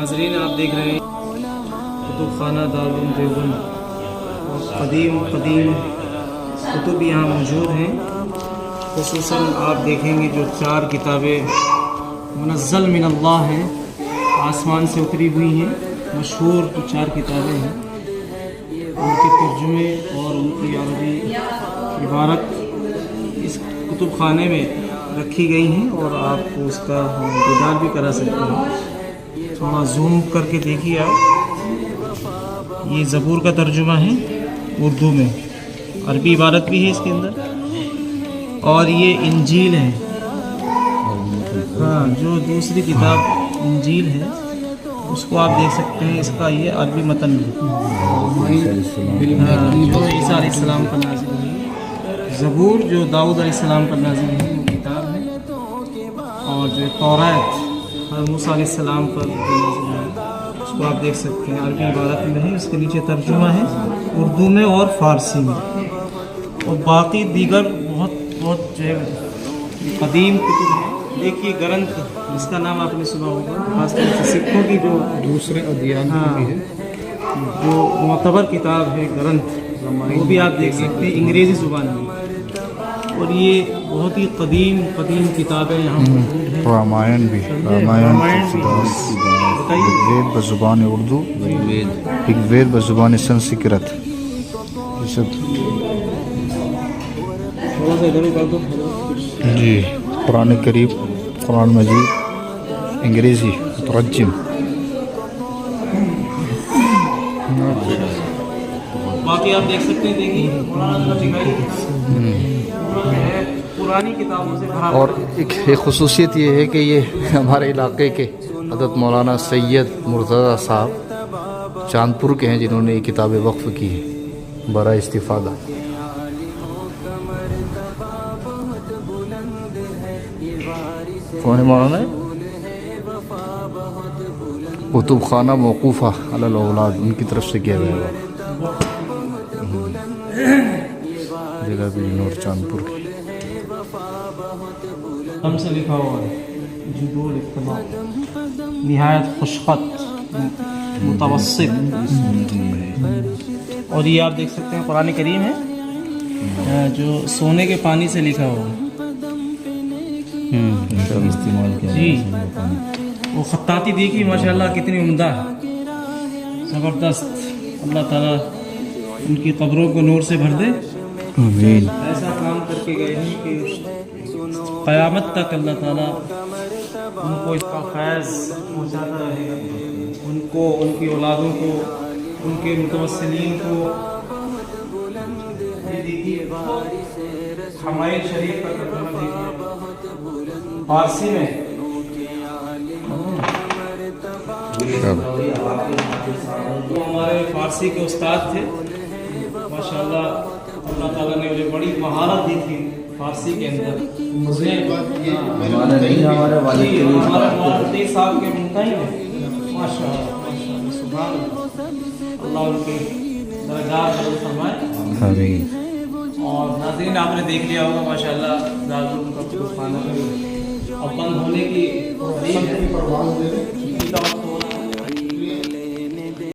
ناظرین آپ دیکھ رہے ہیں کتب خانہ دارالعلوم دیوبند، قدیم کتب یہاں موجود ہیں۔ خصوصاً آپ دیکھیں گے جو 4 کتابیں منزل من اللہ ہیں، آسمان سے اتری ہوئی ہیں، مشہور جو 4 کتابیں ہیں، ان کے ترجمے اور ان کی عربی عبارت اس کتب خانے میں رکھی گئی ہیں، اور آپ کو اس کا دیدار بھی کرا سکتے ہیں۔ تھوڑا زوم کر کے دیکھیے آپ، یہ زبور کا ترجمہ ہے اردو میں، عربی عبارت بھی ہے اس کے اندر، اور یہ انجیل ہے، ہاں جو دوسری کتاب انجیل ہے اس کو آپ دیکھ سکتے ہیں، اس کا یہ عربی متن ہے، جو عیسیٰ علیہ السلام پر نازل ہوئی۔ زبور جو داؤد علیہ السلام پر نازل ہوئی وہ کتاب ہے، اور جو توریت موسیٰ علیہ السلام پر نازل ہوئی اس کو آپ دیکھ سکتے ہیں، عربی عبارت میں ہے، اس کے نیچے ترجمہ ہے اردو میں اور فارسی میں، اور باقی دیگر بہت جو ہے قدیم کتب ہیں۔ دیکھیے گرنتھ، جس کا نام آپ نے سنا ہوگا، خاص طور سے سکھوں کی جو دوسرے ادیان کی بھی ہے، جو معتبر کتاب ہے گرنتھ، وہ بھی آپ دیکھ سکتے ہیں انگریزی زبان میں، اور یہ بہت ہی قدیم کتابیں یہاں موجود ہیں۔ رامائن بھی، رامائن وید بزبان اردو، وید بزبان سنسکرت، یہ سب تھوڑا سا ادھر کر دو جی۔ قرآن کریم، قرآن مجید، انگریزی مترجم، باقی آپ دیکھ سکتے ہیں، دیکھیے پرانی کتابوں سے بھرا اور ایک خصوصیت یہ ہے کہ یہ ہمارے علاقے کے حضرت مولانا سید مرتضیٰ صاحب چاندپور کے ہیں، جنہوں نے یہ کتابیں وقف کی ہیں برائے استفادہ۔ کون ہے مولانا؟ کتب خانہ موقوفہ علی الاولاد، ان کی طرف سے کیا گیا ہے، جگہ بھی نور چاندپور کی۔ ہم سے لکھا ہوا ہے، جدول اقتباس، نہایت خوشخط، متوسط، اور یہ آپ دیکھ سکتے ہیں قرآن کریم ہے جو سونے کے پانی سے لکھا ہوا ہے، استعمال کیا جی۔ وہ خطاطی دیکھیے ماشاءاللہ کتنی عمدہ ہے، زبردست۔ اللہ تعالیٰ ان کی قبروں کو نور سے بھر دے، آمین۔ ایسا کام کر کے گئے ہیں کہ قیامت تک اللہ تعالیٰ ان کو اس کا فیض پہنچاتا رہے گا، ان کو، ان کی اولادوں کو، ان کے متوسلین کو۔ یہ دیکھیے حمائل شریف کا ترجمہ دیکھیے فارسی میں، وہ ہمارے فارسی کے استاد تھے ماشاءاللہ، اللہ تعالیٰ نے انہیں بڑی مہارت دی تھی فارسی کے اندر۔ ہمارے والد صاحب کے منتہی ہیں ماشاءاللہ، سبحان اللہ، اللہ ان کے درجات بلند فرمائے۔ آمین۔ اور ناظرین آپ نے دیکھ لیا ہوگا ماشاءاللہ دارالعلوم کا کتب خانہ اب بند ہونے کی